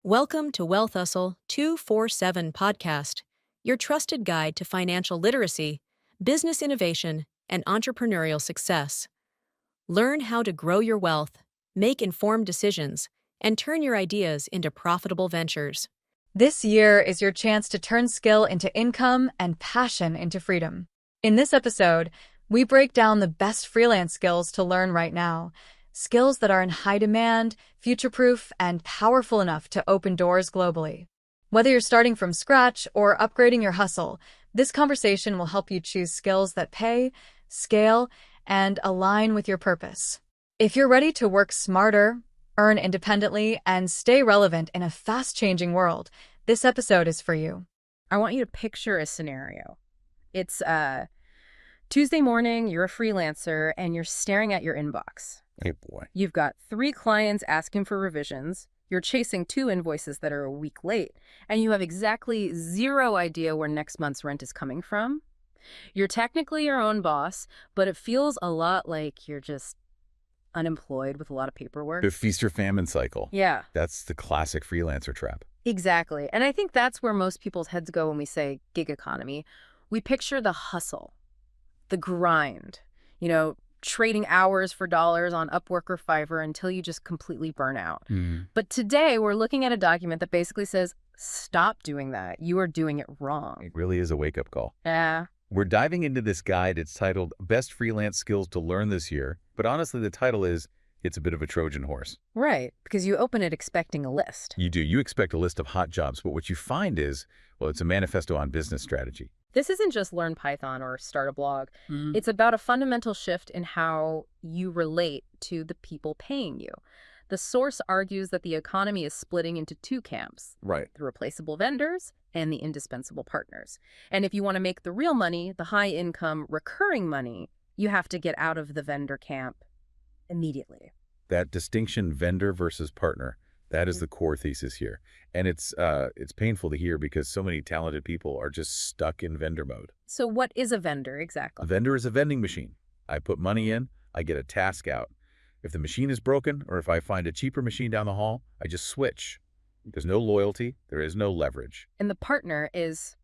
Welcome to Wealth Hustle 247 podcast, your trusted guide to financial literacy, business innovation, and entrepreneurial success. Learn how to grow your wealth, make informed decisions, and turn your ideas into profitable ventures. This year is your chance to turn skill into income and passion into freedom. In this episode, we break down the best freelance skills to learn right now. Skills that are in high demand, future-proof, and powerful enough to open doors globally. Whether you're starting from scratch or upgrading your hustle, this conversation will help you choose skills that pay, scale, and align with your purpose. If you're ready to work smarter, earn independently, and stay relevant in a fast-changing world, this episode is for you. I want you to picture a scenario. It's Tuesday morning, you're a freelancer, and you're staring at your inbox. Hey, boy. You've got 3 clients asking for revisions, you're chasing 2 invoices that are a week late, and you have exactly 0 idea where next month's rent is coming from. You're technically your own boss, but it feels a lot like you're just unemployed with a lot of paperwork. The feast or famine cycle. Yeah. That's the classic freelancer trap. Exactly. And I think that's where most people's heads go when we say gig economy. We picture the hustle, the grind, trading hours for dollars on Upwork or Fiverr until you just completely burn out. But today we're looking at a document that basically says, stop doing that. You are doing it wrong. It really is a wake-up call. Yeah. We're diving into this guide. It's titled Best Freelance Skills to Learn This Year. But honestly, the title it's a bit of a Trojan horse. Right, because you open it expecting a list. You do. You expect a list of hot jobs, but what you find is, well, it's a manifesto on business strategy. This isn't just learn Python or start a blog. It's about a fundamental shift in how you relate to the people paying you. The source argues that the economy is splitting into 2 camps. Right. The replaceable vendors and the indispensable partners. And if you want to make the real money, the high-income, recurring money, you have to get out of the vendor camp immediately. That distinction, vendor versus partner, that is the core thesis here. And it's painful to hear because so many talented people are just stuck in vendor mode. So what is a vendor exactly? A vendor is a vending machine. I put money in, I get a task out. If the machine is broken or if I find a cheaper machine down the hall, I just switch. There's no loyalty, there is no leverage. And the partner is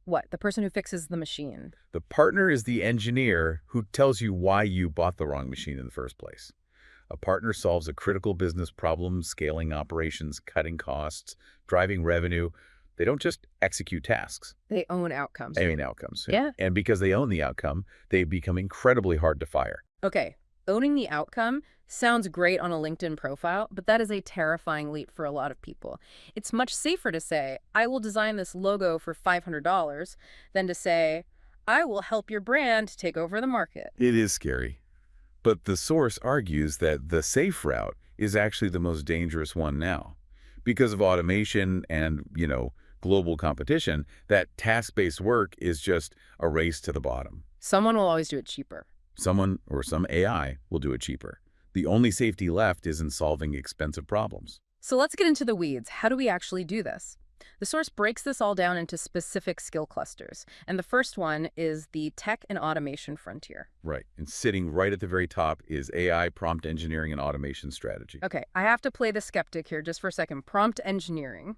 what? The person who fixes the machine. The partner is the engineer who tells you why you bought the wrong machine in the first place. A partner solves a critical business problem, scaling operations, cutting costs, driving revenue. They don't just execute tasks. They own outcomes. They own outcomes. Yeah. And because they own the outcome, they become incredibly hard to fire. Okay, owning the outcome sounds great on a LinkedIn profile, but that is a terrifying leap for a lot of people. It's much safer to say, I will design this logo for $500 than to say, I will help your brand take over the market. It is scary. But the source argues that the safe route is actually the most dangerous one now. Because of automation and, global competition, that task-based work is just a race to the bottom. Someone will always do it cheaper. Someone or some AI will do it cheaper. The only safety left is in solving expensive problems. So let's get into the weeds. How do we actually do this? The source breaks this all down into specific skill clusters. And the first one is the tech and automation frontier. Right. And sitting right at the very top is AI, prompt engineering, and automation strategy. Okay, I have to play the skeptic here just for a second. Prompt engineering.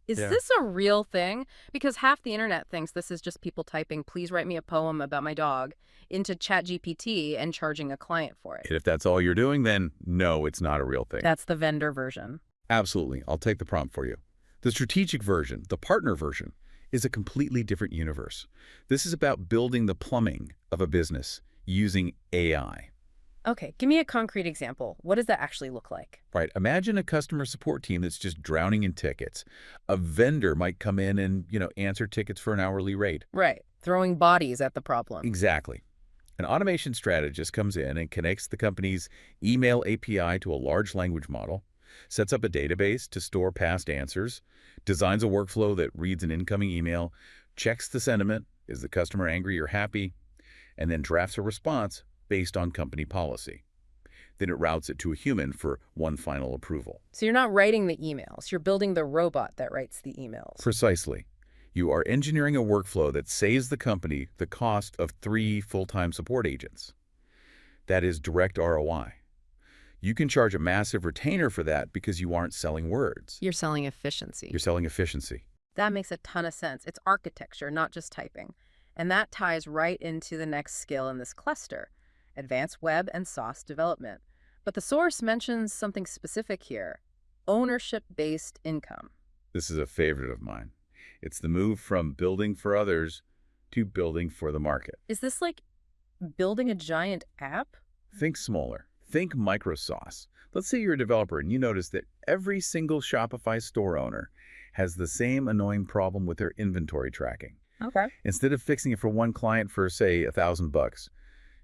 Is Yeah. this a real thing? Because half the internet thinks this is just people typing, please write me a poem about my dog, into ChatGPT and charging a client for it. And if that's all you're doing, then no, it's not a real thing. That's the vendor version. Absolutely. I'll take the prompt for you. The strategic version, the partner version, is a completely different universe. This is about building the plumbing of a business using AI. Okay, give me a concrete example. What does that actually look like? Right. Imagine a customer support team that's just drowning in tickets. A vendor might come in and, answer tickets for an hourly rate. Right, throwing bodies at the problem. Exactly. An automation strategist comes in and connects the company's email API to a large language model, sets up a database to store past answers, designs a workflow that reads an incoming email, checks the sentiment, is the customer angry or happy, and then drafts a response based on company policy. Then it routes it to a human for one final approval. So you're not writing the emails, you're building the robot that writes the emails. Precisely. You are engineering a workflow that saves the company the cost of 3 full-time support agents. That is direct ROI. You can charge a massive retainer for that because you aren't selling words. You're selling efficiency. You're selling efficiency. That makes a ton of sense. It's architecture, not just typing. And that ties right into the next skill in this cluster, advanced web and SaaS development. But the source mentions something specific here, ownership-based income. This is a favorite of mine. It's the move from building for others to building for the market. Is this like building a giant app? Think smaller. Think micro-sauce. Let's say you're a developer and you notice that every single Shopify store owner has the same annoying problem with their inventory tracking. Okay. Instead of fixing it for one client for, say, $1,000,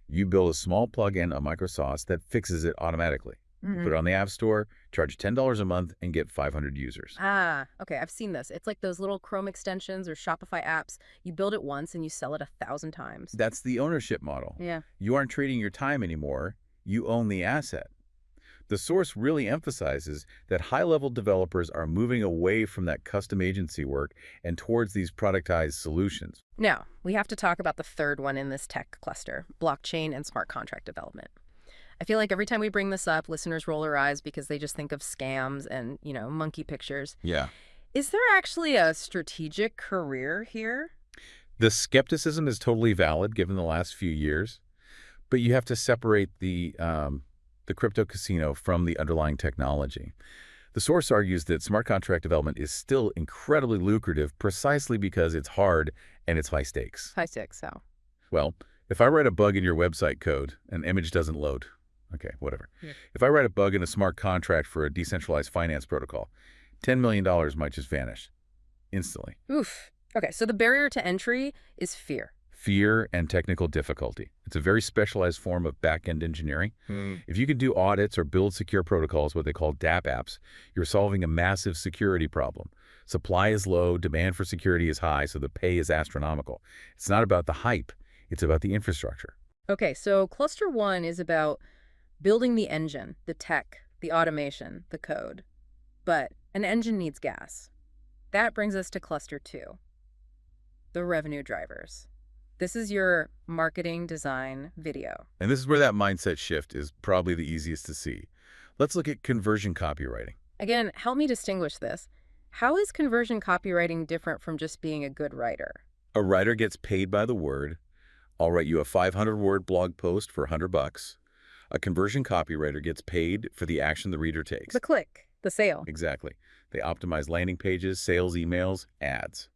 you build a small plugin, a micro-sauce, that fixes it automatically. Put it on the App Store, charge $10 a month, and get 500 users. Ah, okay, I've seen this. It's like those little Chrome extensions or Shopify apps. You build it once and you sell it 1,000 times. That's the ownership model. Yeah. You aren't trading your time anymore. You own the asset. The source really emphasizes that high-level developers are moving away from that custom agency work and towards these productized solutions. Now, we have to talk about the third one in this tech cluster, blockchain and smart contract development. I feel like every time we bring this up, listeners roll their eyes because they just think of scams and, monkey pictures. Yeah. Is there actually a strategic career here? The skepticism is totally valid given the last few years, but you have to separate the crypto casino from the underlying technology. The source argues that smart contract development is still incredibly lucrative precisely because it's hard and it's high stakes. High stakes, how? Well, if I write a bug in your website code, an image doesn't load. Okay, whatever. Yeah. If I write a bug in a smart contract for a decentralized finance protocol, $10 million might just vanish instantly. Oof. Okay, so the barrier to entry is fear. Fear and technical difficulty. It's a very specialized form of back-end engineering. If you can do audits or build secure protocols, what they call DApp apps, you're solving a massive security problem. Supply is low, demand for security is high, so the pay is astronomical. It's not about the hype. It's about the infrastructure. Okay, so cluster one is about building the engine, the tech, the automation, the code. But an engine needs gas. That brings us to cluster two, the revenue drivers. This is your marketing, design, video. And this is where that mindset shift is probably the easiest to see. Let's look at conversion copywriting. Again, help me distinguish this. How is conversion copywriting different from just being a good writer? A writer gets paid by the word. I'll write you a 500-word blog post for $100. A conversion copywriter gets paid for the action the reader takes. The click, the sale. Exactly. They optimize landing pages, sales emails, ads.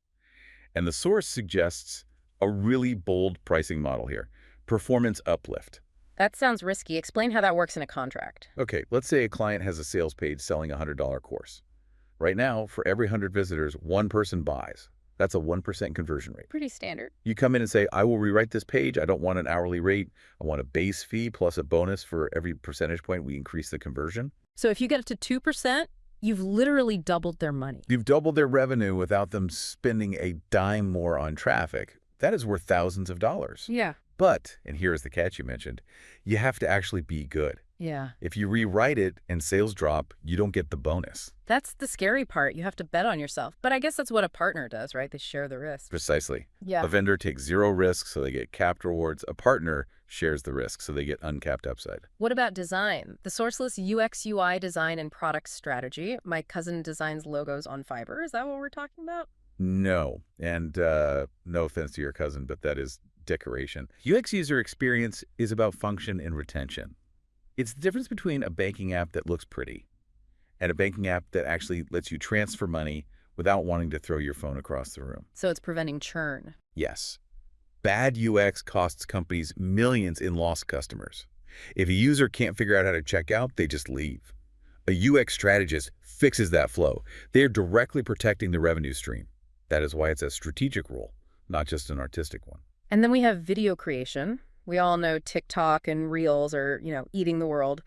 And the source suggests a really bold pricing model here, performance uplift. That sounds risky. Explain how that works in a contract. Okay, let's say a client has a sales page selling a $100 course. Right now, for every 100 visitors, one person buys. That's a 1% conversion rate. Pretty standard. You come in and say, I will rewrite this page. I don't want an hourly rate. I want a base fee plus a bonus for every percentage point we increase the conversion. So if you get it to 2%, you've literally doubled their money. You've doubled their revenue without them spending a dime more on traffic. That is worth thousands of dollars. Yeah. But, and here's the catch you mentioned, you have to actually be good. Yeah. If you rewrite it and sales drop, you don't get the bonus. That's the scary part. You have to bet on yourself. But I guess that's what a partner does, right? They share the risk. Precisely. Yeah. A vendor takes zero risk, so they get capped rewards. A partner shares the risk, so they get uncapped upside. What about design? The source lists UX, UI design and product strategy. My cousin designs logos on Fiverr. Is that what we're talking about? No. And no offense to your cousin, but that is decoration. UX user experience is about function and retention. It's the difference between a banking app that looks pretty and a banking app that actually lets you transfer money without wanting to throw your phone across the room. So it's preventing churn. Yes. Bad UX costs companies millions in lost customers. If a user can't figure out how to check out, they just leave. A UX strategist fixes that flow. They are directly protecting the revenue stream. That is why it's a strategic role, not just an artistic one. And then we have video creation. We all know TikTok and Reels are, eating the world.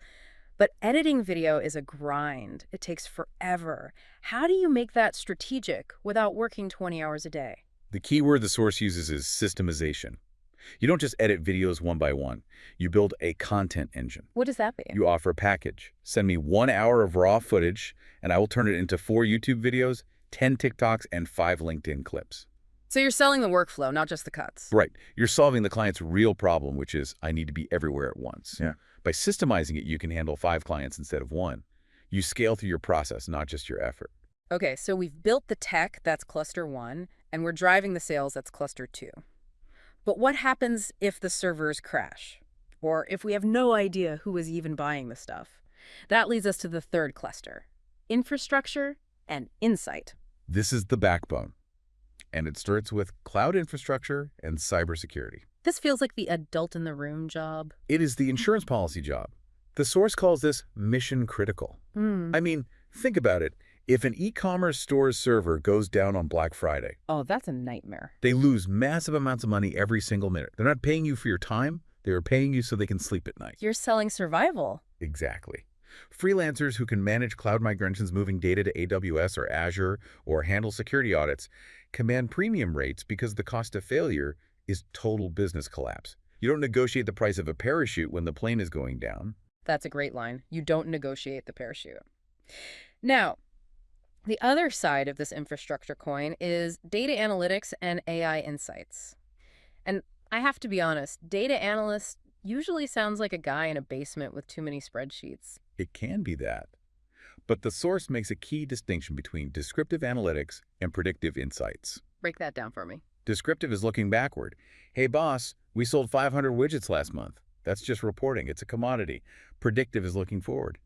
But editing video is a grind. It takes forever. How do you make that strategic without working 20 hours a day? The key word the source uses is systemization. You don't just edit videos one by one. You build a content engine. What does that mean? You offer a package. Send me 1 hour of raw footage, and I will turn it into 4 YouTube videos, 10 TikToks, and 5 LinkedIn clips. So you're selling the workflow, not just the cuts. Right. You're solving the client's real problem, which is, I need to be everywhere at once. Yeah. By systemizing it, you can handle 5 clients instead of 1. You scale through your process, not just your effort. Okay, so we've built the tech, that's cluster 1, and we're driving the sales, that's cluster 2. But what happens if the servers crash? Or if we have no idea who is even buying the stuff? That leads us to the third cluster, infrastructure and insight. This is the backbone. And it starts with cloud infrastructure and cybersecurity. This feels like the adult in the room job. It is the insurance policy job. The source calls this mission critical. I mean, think about it. If an e-commerce store's server goes down on Black Friday, Oh, that's a nightmare. they lose massive amounts of money every single minute. They're not paying you for your time. They are paying you so they can sleep at night. You're selling survival. Exactly. Freelancers who can manage cloud migrations moving data to AWS or Azure or handle security audits command premium rates because the cost of failure is total business collapse. You don't negotiate the price of a parachute when the plane is going down. That's a great line. You don't negotiate the parachute. Now, the other side of this infrastructure coin is data analytics and AI insights. And I have to be honest, data analyst usually sounds like a guy in a basement with too many spreadsheets. It can be that. But the source makes a key distinction between descriptive analytics and predictive insights. Break that down for me. Descriptive is looking backward. Hey boss, we sold 500 widgets last month. That's just reporting. It's a commodity. Predictive is looking forward.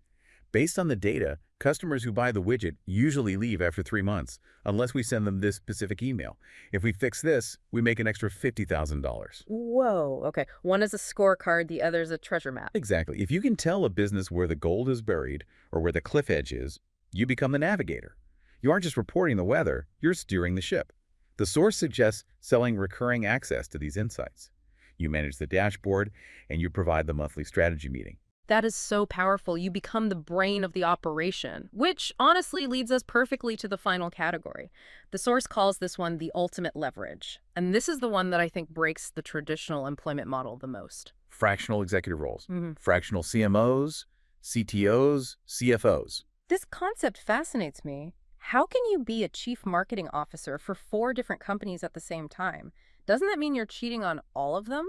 Based on the data, customers who buy the widget usually leave after 3 months, unless we send them this specific email. If we fix this, we make an extra $50,000. Whoa, okay. One is a scorecard, the other is a treasure map. Exactly. If you can tell a business where the gold is buried or where the cliff edge is, you become the navigator. You aren't just reporting the weather, you're steering the ship. The source suggests selling recurring access to these insights. You manage the dashboard, and you provide the monthly strategy meeting. That is so powerful. You become the brain of the operation, which honestly leads us perfectly to the final category. The source calls this one the ultimate leverage. And this is the one that I think breaks the traditional employment model the most. Fractional executive roles, fractional CMOs, CTOs, CFOs. This concept fascinates me. How can you be a chief marketing officer for 4 different companies at the same time? Doesn't that mean you're cheating on all of them?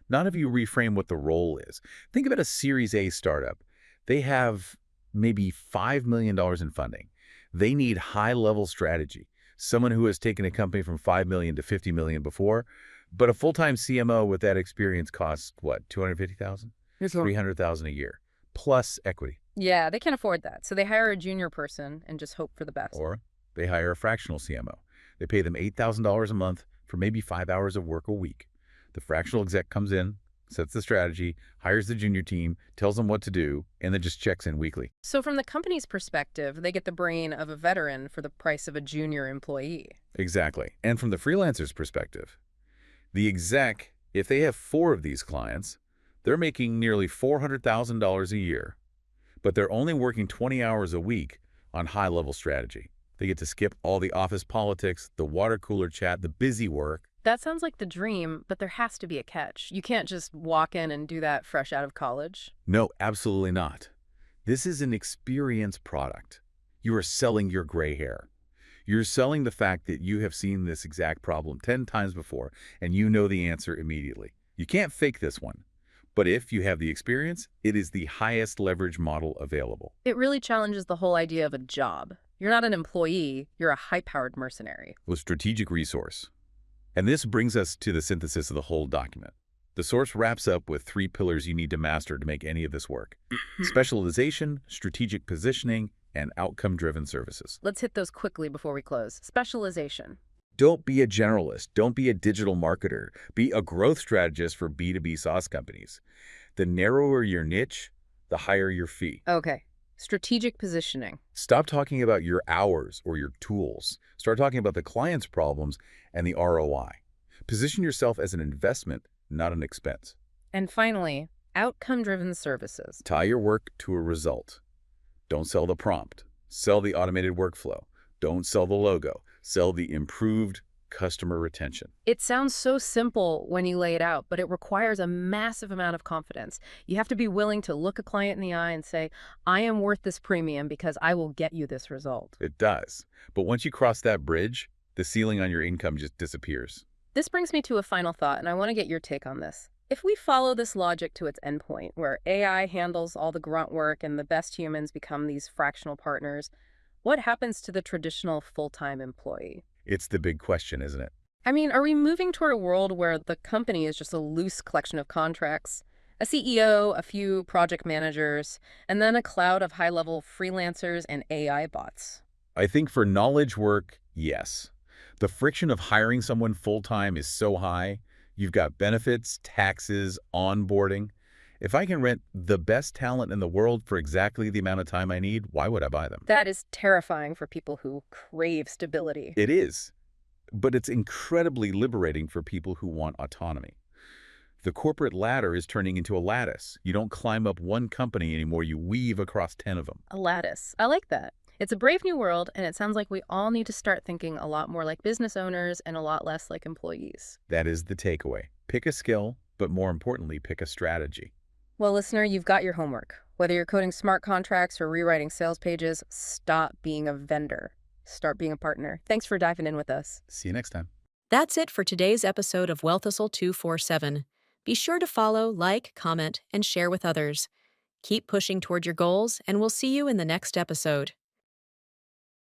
Not if you reframe what the role is. Think about a Series A startup. They have maybe $5 million in funding. They need high-level strategy, someone who has taken a company from $5 million to $50 million before, but a full-time CMO with that experience costs, what, $250,000? $300,000 a year, plus equity. Yeah, they can't afford that. So they hire a junior person and just hope for the best. Or they hire a fractional CMO. They pay them $8,000 a month for maybe 5 hours of work a week. The fractional exec comes in, sets the strategy, hires the junior team, tells them what to do, and then just checks in weekly. So from the company's perspective, they get the brain of a veteran for the price of a junior employee. Exactly. And from the freelancer's perspective, the exec, if they have 4 of these clients, they're making nearly $400,000 a year, but they're only working 20 hours a week on high-level strategy. They get to skip all the office politics, the water cooler chat, the busy work. That sounds like the dream, but there has to be a catch. You can't just walk in and do that fresh out of college. No, absolutely not. This is an experience product. You are selling your gray hair. You're selling the fact that you have seen this exact problem 10 times before, and you know the answer immediately. You can't fake this one. But if you have the experience, it is the highest leverage model available. It really challenges the whole idea of a job. You're not an employee, you're a high-powered mercenary. With strategic resource. And this brings us to the synthesis of the whole document. The source wraps up with 3 pillars you need to master to make any of this work. Specialization, strategic positioning, and outcome-driven services. Let's hit those quickly before we close. Specialization. Don't be a generalist. Don't be a digital marketer. Be a growth strategist for B2B SaaS companies. The narrower your niche, the higher your fee. Okay. Strategic positioning. Stop talking about your hours or your tools. Start talking about the client's problems and the ROI. Position yourself as an investment, not an expense. And finally, outcome-driven services. Tie your work to a result. Don't sell the prompt. Sell the automated workflow. Don't sell the logo. Sell the improved customer retention. It sounds so simple when you lay it out, but it requires a massive amount of confidence. You have to be willing to look a client in the eye and say, I am worth this premium because I will get you this result. It does. But once you cross that bridge, The ceiling on your income just disappears. This brings me to a final thought, and I want to get your take on this. If we follow this logic to its endpoint, where AI handles all the grunt work and the best humans become these fractional partners, what happens to the traditional full-time employee? It's the big question, isn't it? I mean, are we moving toward a world where the company is just a loose collection of contracts? A CEO, a few project managers, and then a cloud of high-level freelancers and AI bots. I think for knowledge work, yes. The friction of hiring someone full-time is so high. You've got benefits, taxes, onboarding. If I can rent the best talent in the world for exactly the amount of time I need, why would I buy them? That is terrifying for people who crave stability. It is, but it's incredibly liberating for people who want autonomy. The corporate ladder is turning into a lattice. You don't climb up one company anymore, you weave across 10 of them. A lattice. I like that. It's a brave new world, and it sounds like we all need to start thinking a lot more like business owners and a lot less like employees. That is the takeaway. Pick a skill, but more importantly, pick a strategy. Well, listener, you've got your homework. Whether you're coding smart contracts or rewriting sales pages, stop being a vendor. Start being a partner. Thanks for diving in with us. See you next time. That's it for today's episode of Wealth Hustle 247. Be sure to follow, like, comment, and share with others. Keep pushing toward your goals, and we'll see you in the next episode.